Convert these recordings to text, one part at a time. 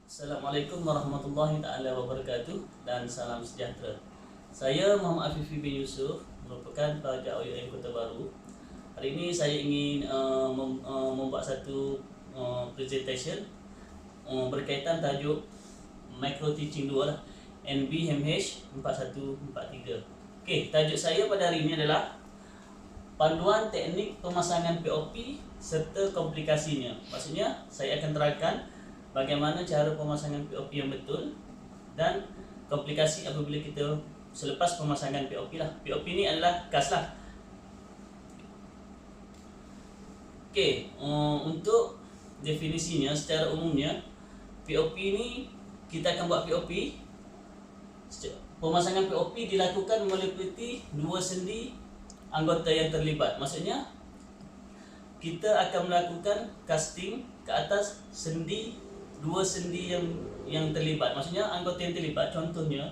Assalamualaikum warahmatullahi taala wabarakatuh dan salam sejahtera. Saya Muhammad Afifi bin Yusuf, merupakan pelajar OUM Kota Baru. Hari ini saya ingin membuat satu presentation berkaitan tajuk Micro Teaching 2 lah, NBMH 4143. Okey, tajuk saya pada hari ini adalah panduan teknik pemasangan POP serta komplikasinya. Maksudnya saya akan terangkan bagaimana cara pemasangan POP yang betul dan komplikasi apabila kita selepas pemasangan POP lah. POP ni adalah kas lah. Okey, untuk definisinya secara umumnya POP ni kita akan buat POP. Pemasangan POP dilakukan meliputi dua sendi anggota yang terlibat. Maksudnya kita akan melakukan casting ke atas dua sendi yang terlibat. Maksudnya anggota yang terlibat, contohnya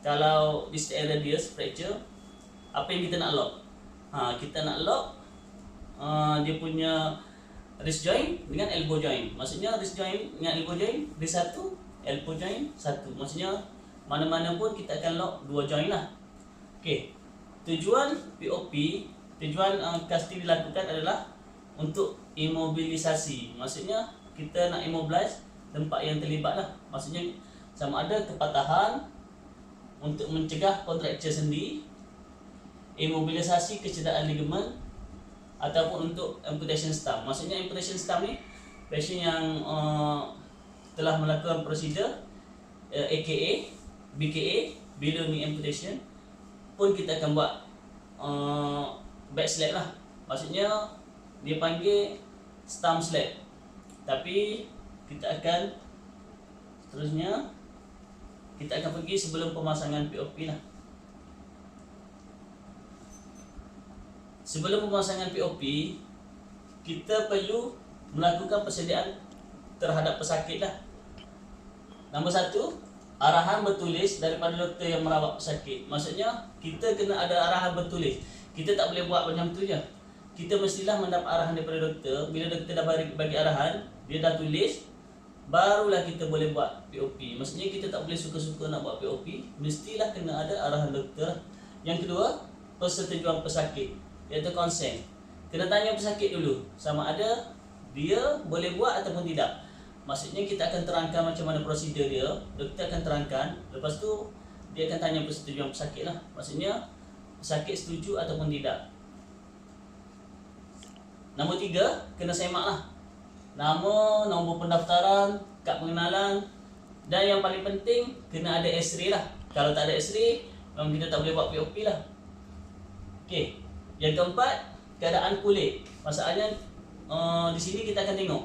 kalau distal radius fracture, apa yang kita nak lock? Kita nak lock dia punya wrist joint dengan elbow joint. Maksudnya wrist joint dengan elbow joint di satu, elbow joint satu. Maksudnya mana-mana pun kita akan lock dua joint lah. Okey. Tujuan POP, tujuan casting dilakukan adalah untuk imobilisasi. Maksudnya kita nak immobilize tempat yang terlibat lah. Maksudnya sama ada kepatahan untuk mencegah kontraktur sendi, imobilisasi kecederaan ligamen, ataupun untuk amputation stump. Maksudnya amputation stump ni pasien yang telah melakukan prosedur AKA, BKA, below knee amputation pun kita akan buat back slap lah. Maksudnya dia panggil stump slap. Tapi kita akan seterusnya kita akan pergi sebelum pemasangan POP lah. Sebelum pemasangan POP, kita perlu melakukan persediaan terhadap pesakit lah. Nombor satu, arahan bertulis daripada doktor yang merawat pesakit. Maksudnya kita kena ada arahan bertulis. Kita tak boleh buat macam tu je. Kita mestilah mendapat arahan daripada doktor. Bila doktor dah bagi arahan, dia dah tulis, barulah kita boleh buat POP. Maksudnya kita tak boleh suka-suka nak buat POP, mestilah kena ada arahan doktor. Yang kedua, persetujuan pesakit, iaitu consent. Kena tanya pesakit dulu sama ada dia boleh buat ataupun tidak. Maksudnya kita akan terangkan macam mana prosedur dia, doktor akan terangkan. Lepas tu dia akan tanya persetujuan pesakit lah. Maksudnya pesakit setuju ataupun tidak. Nombor tiga, kena semak lah nama, nombor pendaftaran, kad pengenalan, dan yang paling penting kena ada X-ray lah. Kalau tak ada X-ray, memang kita tak boleh buat POP lah. Okey. Yang keempat, keadaan kulit. Masalahnya di sini kita akan tengok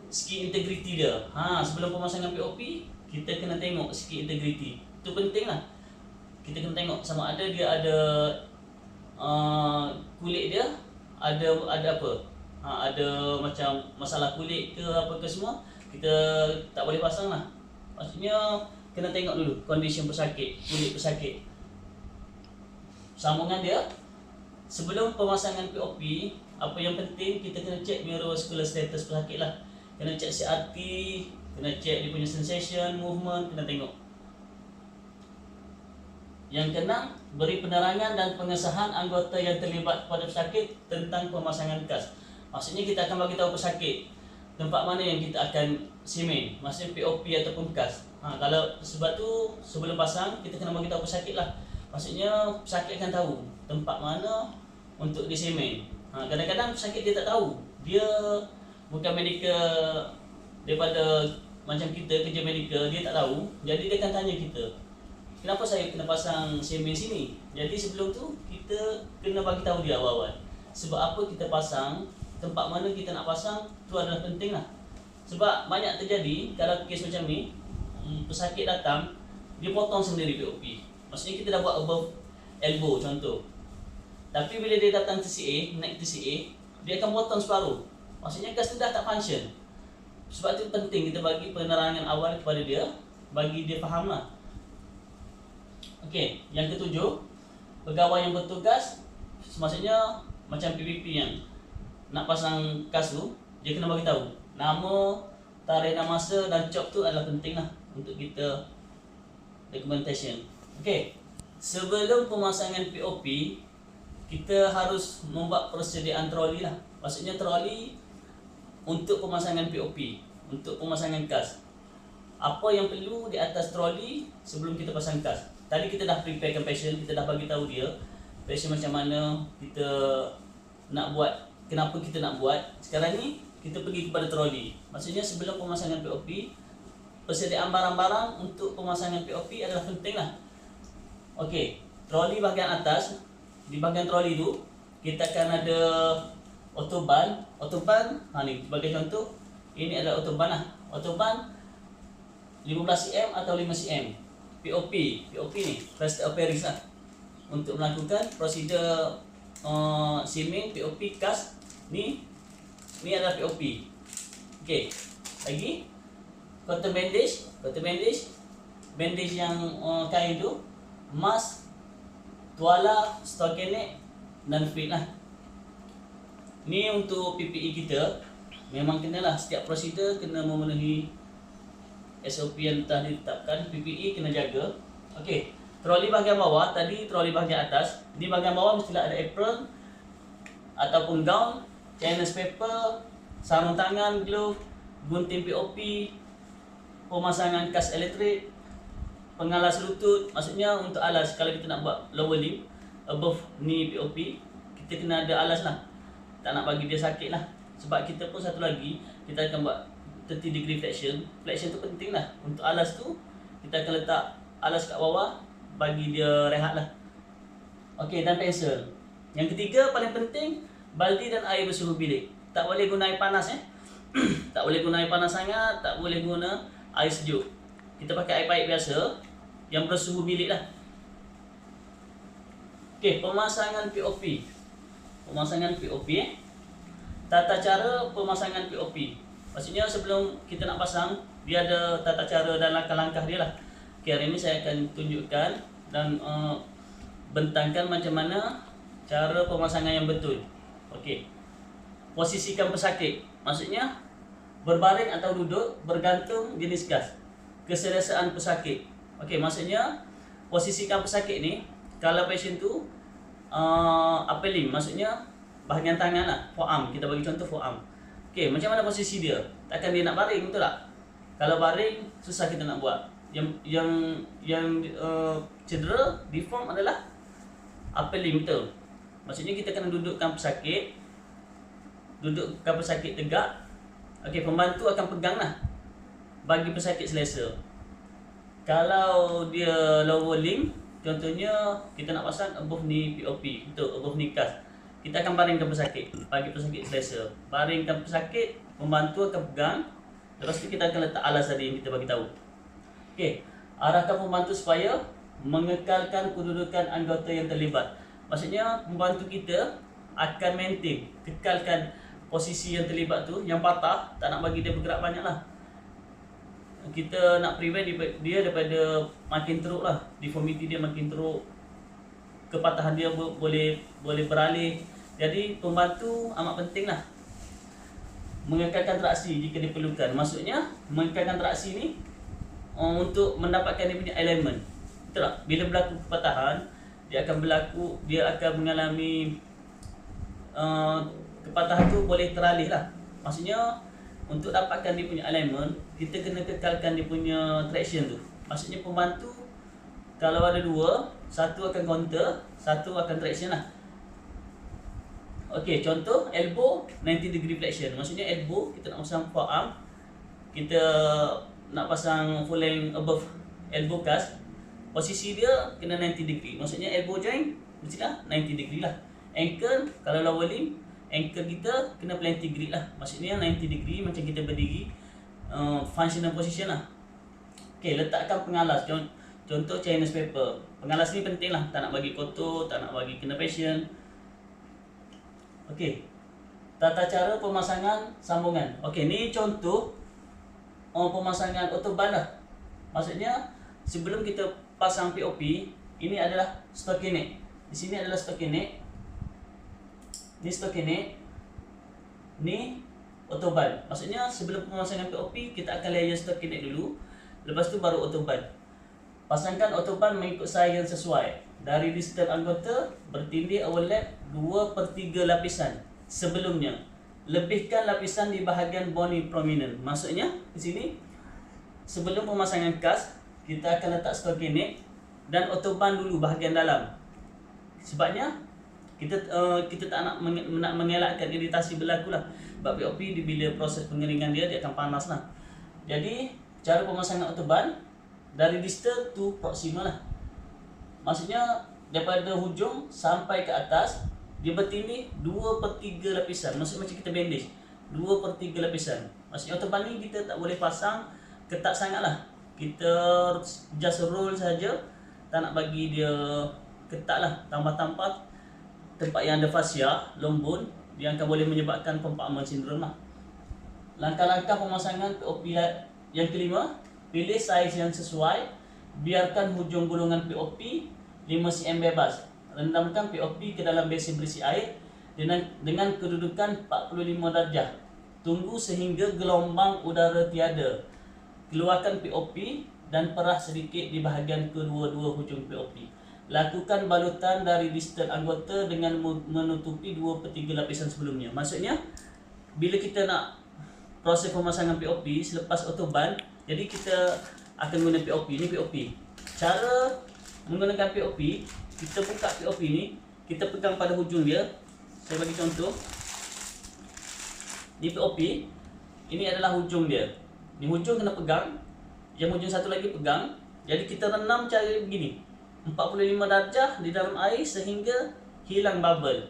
skin integrity dia. Sebelum pemasangan POP, kita kena tengok skin integrity. Itu penting lah. Kita kena tengok sama ada dia ada kulit dia ada apa? Ada macam masalah kulit ke apa ke semua, kita tak boleh pasang lah. Maksudnya kena tengok dulu condition pesakit, kulit pesakit. Sambungan dia, sebelum pemasangan POP, apa yang penting kita kena cek neurovascular status pesakit lah. Kena cek CRT, kena cek dia punya sensation, movement, kena tengok. Yang keenam, beri penerangan dan pengesahan anggota yang terlibat pada pesakit tentang pemasangan kas. Maksudnya kita akan bagi tahu pesakit tempat mana yang kita akan semen, maksudnya POP ataupun kas. Kalau sebab tu sebelum pasang kita kena bagi tahu pesakit lah. Maksudnya pesakit akan tahu tempat mana untuk disemen. Kadang-kadang pesakit dia tak tahu. Dia bukan medical daripada macam kita kerja medical, dia tak tahu. Jadi dia akan tanya kita, kenapa saya kena pasang semen sini? Jadi sebelum tu kita kena bagi tahu dia awal-awal. Sebab apa kita pasang, tempat mana kita nak pasang, tu adalah penting lah. Sebab banyak terjadi kalau kes macam ni, pesakit datang, dia potong sendiri POP. Maksudnya kita dah buat above elbow contoh. Tapi bila dia datang TCA, naik TCA, dia akan potong separuh. Maksudnya kas tu dah tak function. Sebab tu penting kita bagi penerangan awal kepada dia, bagi dia faham lah. Okey, yang ketujuh, pegawai yang bertugas, maksudnya macam PPP yang nak pasang kas tu, dia kena bagi tahu nama, tarikan masa dan chop tu adalah penting lah untuk kita documentation. Okey, sebelum pemasangan POP, kita harus membuat persediaan troli lah. Maksudnya troli untuk pemasangan POP, untuk pemasangan kas. Apa yang perlu di atas troli sebelum kita pasang kas? Tadi kita dah preparekan passion, kita dah bagi tahu dia passion macam mana kita nak buat, kenapa kita nak buat. Sekarang ni kita pergi kepada troli. Maksudnya sebelum pemasangan POP, persediaan barang-barang untuk pemasangan POP adalah penting lah. Okey, troli bahagian atas, di bahagian troli tu kita akan ada autoban. Ni sebagai contoh, ini adalah autoban lah. Autoban 15 cm atau 5 cm. POP ni plastic operis lah, untuk melakukan prosedur seaming POP cast. Ni adalah POP. Okey, lagi cotton bandage yang kain tu, mask, tuala, stockinette dan fit lah. Ni untuk PPE kita. Memang kenalah setiap prosedur kena memenuhi SOP yang telah ditetapkan. PPE kena jaga. Okey, troli bahagian bawah, tadi troli bahagian atas. Di bahagian bawah mestilah ada apron ataupun gown, Chinese paper, sarung tangan, glove, gunting POP, pemasangan kas elektrik, pengalas lutut. Maksudnya untuk alas, kalau kita nak buat lower limb above knee POP, kita kena ada alas lah. Tak nak bagi dia sakit lah. Sebab kita pun satu lagi, kita akan buat 30 degree flexion. Flexion tu penting lah. Untuk alas tu, kita akan letak alas kat bawah, bagi dia rehat lah. Okey, dan pensel. Yang ketiga paling penting, baldi dan air bersuhu bilik. Tak boleh guna air panas tak boleh guna air panas sangat, tak boleh guna air sejuk. Kita pakai air paip biasa yang bersuhu bilik lah. Okey, pemasangan POP. Tata cara pemasangan POP. Maksudnya sebelum kita nak pasang, dia ada tata cara dan langkah-langkah dia lah. Okey, hari ini saya akan tunjukkan dan bentangkan macam mana cara pemasangan yang betul. Okey, posisikan pesakit. Maksudnya berbaring atau duduk bergantung jenis gas. Keselesaan pesakit. Okey, maksudnya posisikan pesakit ni, kalau pasien tu upper limb, maksudnya bahagian tangan lah, forearm. Kita bagi contoh forearm. Okey, macam mana posisi dia? Takkan dia nak baring, betul tak? Kalau baring susah kita nak buat. Yang cedera, deform adalah upper limb, betul. Maksudnya kita kena dudukkan pesakit tegak. Okey, pembantu akan pegang lah, bagi pesakit selesa. Kalau dia lower limb, contohnya kita nak pasang above knee POP, betul, above knee cast, kita akan baringkan pesakit, bagi pesakit selesa. Baringkan pesakit, pembantu akan pegang. Lepas tu kita akan letak alas tadi yang kita bagi tahu. Okey, arahkan pembantu supaya mengekalkan kedudukan anggota yang terlibat. Maksudnya pembantu kita akan maintain, kekalkan posisi yang terlibat tu, yang patah, tak nak bagi dia bergerak banyak lah. Kita nak prevent dia daripada makin teruk lah, deformity dia makin teruk, kepatahan dia boleh beralih. Jadi pembantu amat penting lah mengekalkan traksi jika diperlukan. Maksudnya mengekalkan traksi ni untuk mendapatkan dia punya alignment. Betul tak? Bila berlaku kepatahan, dia akan mengalami kepatahan tu boleh teralih lah. Maksudnya untuk dapatkan dia punya alignment, kita kena kekalkan dia punya traction tu. Maksudnya pembantu kalau ada dua, satu akan counter, satu akan traction lah. Okey, contoh elbow 90 degree flexion. Maksudnya elbow kita nak pasang forearm, kita nak pasang full length above elbow cast, posisi dia kena 90 degree. Maksudnya elbow joint mestilah 90 degree lah. Ankle, kalau lower limb, ankle kita kena planting grip lah. Maksudnya 90 degree macam kita berdiri, functional position lah. Okey, letakkan pengalas. Contoh Chinese paper. Pengalas ni penting lah, tak nak bagi kotor, tak nak bagi kena passion. Okey, tata cara pemasangan sambungan. Okey, ni contoh pemasangan autoban lah. Maksudnya sebelum kita pasang POP, ini adalah stockinette. Di sini adalah stockinette. Ni stockinette. Ni autoban. Maksudnya sebelum pemasangan POP kita akan layer stock kinetic dulu. Lepas tu baru autoban. Pasangkan autoban mengikut saiz yang sesuai. Dari distance anggota bertindih overlap 2/3 lapisan sebelumnya. Lebihkan lapisan di bahagian bony prominent. Maksudnya di sini sebelum pemasangan kas kita akan letak stockinette dan autoban dulu bahagian dalam. Sebabnya kita tak nak mengelakkan iritasi berlaku lah. Sebab POP bila proses pengeringan dia akan panas lah. Jadi cara pemasangan autoban dari distal to proximal lah. Maksudnya daripada hujung sampai ke atas dia bertindih 2/3 lapisan. Maksudnya macam kita bandage 2/3 lapisan. Maksudnya autoban ni kita tak boleh pasang ketat sangat lah. Kita just roll saja. Tak nak bagi dia ketat lah. Tambah-tambah tempat yang ada fascia, long bone, dia akan boleh menyebabkan compartment syndrome lah. Langkah-langkah pemasangan POP yang kelima, pilih saiz yang sesuai. Biarkan hujung gulungan POP 5 cm bebas. Rendamkan POP ke dalam besin berisi air dengan kedudukan 45 darjah. Tunggu sehingga gelombang udara tiada. Keluarkan POP dan perah sedikit di bahagian kedua-dua hujung POP. Lakukan balutan dari distal anggota dengan menutupi 2/3 lapisan sebelumnya. Maksudnya bila kita nak proses pemasangan POP selepas autoban, jadi kita akan guna POP. Ini POP. Cara menggunakan POP, kita buka POP ni, kita pegang pada hujung dia. Saya bagi contoh. Ini POP. Ini adalah hujung dia. Ini hujung kena pegang. Yang hujung satu lagi pegang. Jadi kita renam cara begini. 45 darjah di dalam air sehingga hilang bubble.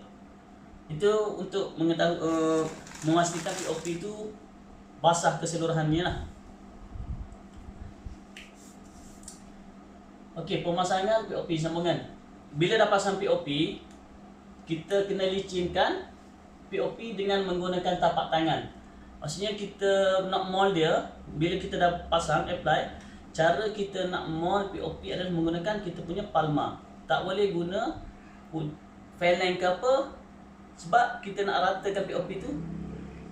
Itu untuk mengetahui memastikan POP itu basah keseluruhannya lah. Okey, pemasangan POP sambungan. Bila dah pasang POP, kita kena licinkan POP dengan menggunakan tapak tangan. Maksudnya kita nak mold dia, bila kita dah pasang, apply, cara kita nak mold POP adalah menggunakan kita punya palma. Tak boleh guna Fairline ke apa, sebab kita nak ratakan POP tu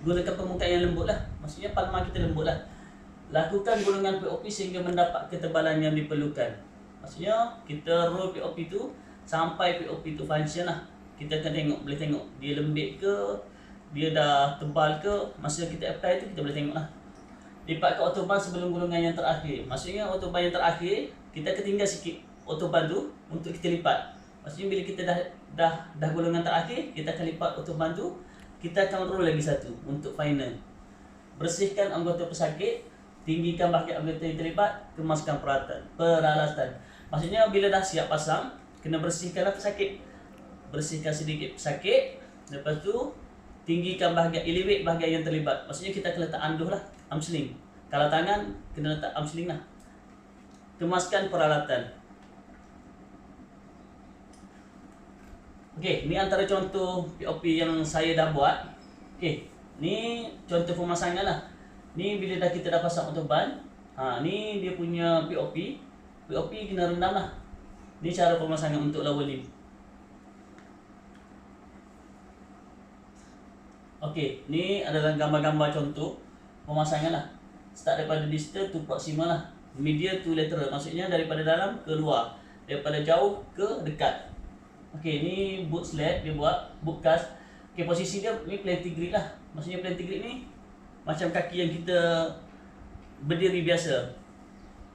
gunakan permukaan yang lembut lah. Maksudnya palma kita lembut lah. Lakukan gulungan POP sehingga mendapat ketebalan yang diperlukan. Maksudnya kita roll POP tu sampai POP tu function lah. Kita akan tengok, boleh tengok dia lembik ke, dia dah tebal ke. Masa kita apply tu kita boleh tengok lah. Lipat ke autoban sebelum gulungan yang terakhir. Maksudnya autoban yang terakhir kita akan tinggal sikit autoban tu untuk kita lipat. Maksudnya bila kita dah gulungan terakhir, kita akan lipat autoban tu, kita akan roll lagi satu untuk final. Bersihkan anggota pesakit, tinggikan bahagian anggota yang terlibat, kemaskan peralatan. Maksudnya bila dah siap pasang, kena bersihkanlah pesakit. Bersihkan sedikit pesakit, lepas tu tinggikan bahagian elevate bahagian yang terlibat. Maksudnya kita akan letak anduh lah, arm sling. Kalau tangan, kena letak arm sling lah. Kemaskan peralatan. Okey, ni antara contoh POP yang saya dah buat. Okey, ni contoh pemasangan lah. Ni bila kita dah pasang autoban. Ni dia punya POP. POP kena rendam lah. Ni cara pemasangan untuk lower limb. Okey, ni adalah gambar-gambar contoh pemasangan lah. Start daripada distal to proximal lah. Medial to lateral. Maksudnya daripada dalam ke luar. Daripada jauh ke dekat. Okey, ni boot sled dia buat, boot cast. Okey, posisi dia ni planting grip lah. Maksudnya planting grip ni macam kaki yang kita berdiri biasa.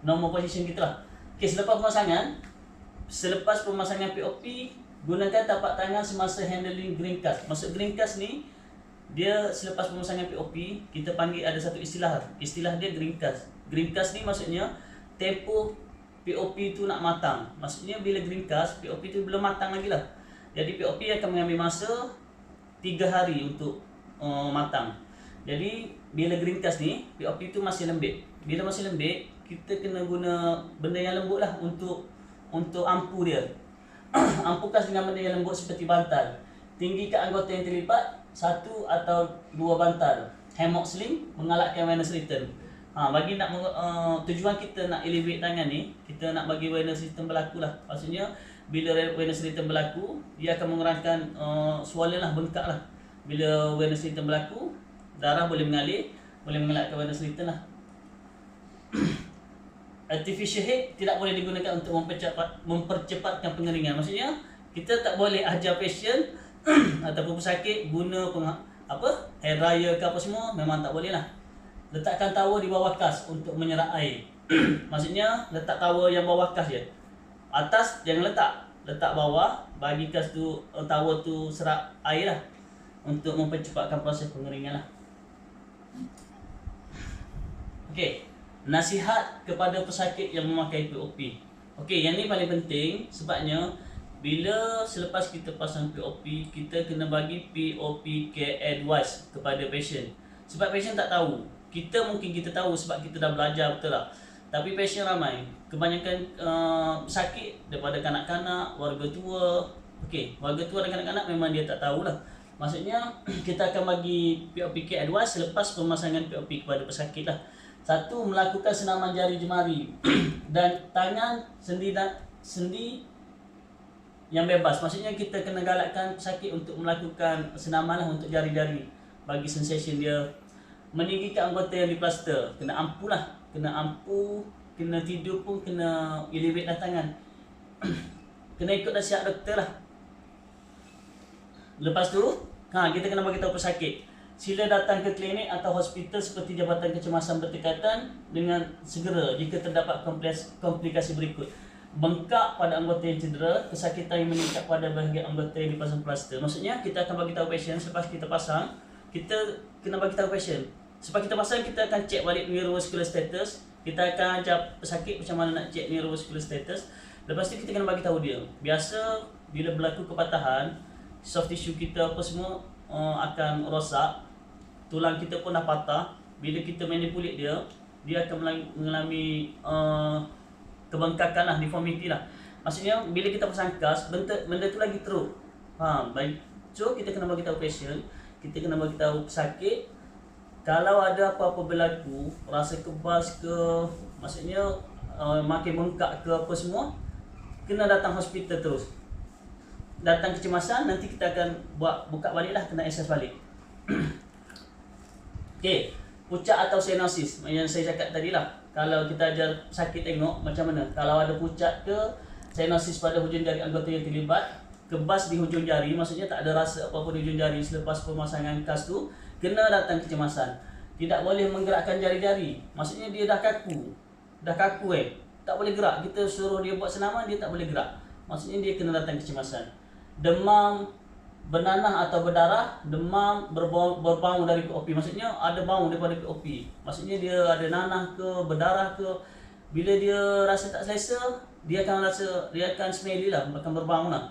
Normal position kita lah. Okey, selepas pemasangan POP, gunakan tapak tangan semasa handling green cast. Maksud green cast ni, dia selepas pemasangan POP, kita panggil ada satu istilah. Istilah dia green cast. Green cast ni maksudnya tempoh POP tu nak matang. Maksudnya bila green cast, POP tu belum matang lagi lah. Jadi POP akan mengambil masa 3 hari untuk matang. Jadi bila green cast ni, POP tu masih lembik. Bila masih lembik, kita kena guna benda yang lembut lah untuk ampu dia. Ampukan dengan benda yang lembut seperti bantal. Tinggikan anggota yang terlibat 1 atau 2 bantal. Hammock sling mengalahkan awareness return. Bagi nak tujuan kita nak elevate tangan ni, kita nak bagi awareness return berlaku lah. Maksudnya bila awareness return berlaku, dia akan mengurangkan swollen lah, bengkak lah. Bila awareness return berlaku, darah boleh mengalir ke pada skeleton lah. Artificial head tidak boleh digunakan untuk mempercepatkan pengeringan. Maksudnya kita tak boleh ajar pasien ataupun pesakit guna hair dryer ke apa semua, memang tak boleh lah. Letakkan tower di bawah kas untuk menyerap air. Maksudnya letak tower yang bawah kas je. Atas jangan letak bawah, bagi kas tu, tower tu serap air lah, untuk mempercepatkan proses pengeringan lah. Okey, nasihat kepada pesakit yang memakai POP. Okey, yang ni paling penting sebabnya bila selepas kita pasang POP, kita kena bagi POP care advice kepada pasien. Sebab pasien tak tahu. Mungkin kita tahu sebab kita dah belajar betul lah. Tapi pasien ramai, kebanyakan sakit daripada kanak-kanak, warga tua. Okey, warga tua dan kanak-kanak memang dia tak tahulah. Maksudnya kita akan bagi POP care advice selepas pemasangan POP kepada pesakit lah. Satu, melakukan senaman jari jemari dan tangan, sendi yang bebas. Maksudnya kita kena galakkan pesakit untuk melakukan senaman lah untuk jari-jari, bagi sensation dia. Meninggikan anggota yang diplaster, kena ampuh lah. Kena tidur pun kena elevate lah tangan. Kena ikut nasihat doktor lah. Lepas tu, kita kena bagi tahu pesakit, sila datang ke klinik atau hospital seperti Jabatan Kecemasan Berdekatan dengan segera jika terdapat komplikasi berikut: bengkak pada anggota yang cedera, kesakitan yang meningkat pada bahagian anggota yang dipasang plaster. Maksudnya kita akan bagi tahu pasien selepas kita pasang, kita kena bagi tahu pasien. Selepas kita pasang, kita akan cek balik neurovascular status. Kita akan ajar pesakit macam mana nak cek neurovascular status. Lepas tu kita kena bagi tahu dia. Biasa bila berlaku kepatahan, soft tissue kita apa semua akan rosak. Tulang kita pun dah patah. Bila kita manipulate dia akan mengalami kebengkakan lah, deformity lah. Maksudnya bila kita pasang kas, benda tu lagi teruk. Baik. So kita kena bagi tahu pasien, kita kena bagi tahu pesakit, kalau ada apa-apa berlaku, rasa kebas ke, maksudnya makin bengkak ke apa semua, kena datang hospital terus. Datang kecemasan, nanti kita akan buka balik lah, kena access balik. Okey, pucat atau cyanosis yang saya cakap tadi lah. Kalau kita ajar sakit tengok macam mana. Kalau ada pucat ke cyanosis pada hujung jari anggota yang terlibat, kebas di hujung jari, maksudnya tak ada rasa apa-apa di hujung jari selepas pemasangan kas tu, kena datang kecemasan. Tidak boleh menggerakkan jari-jari. Maksudnya dia dah kaku. Tak boleh gerak. Kita suruh dia buat senaman, dia tak boleh gerak. Maksudnya dia kena datang kecemasan. Demam bernanah atau berdarah, demam berbau dari POP. Maksudnya ada bau daripada POP. Maksudnya dia ada nanah ke, berdarah ke. Bila dia rasa tak selesa, dia akan smelly lah, akan berbau lah.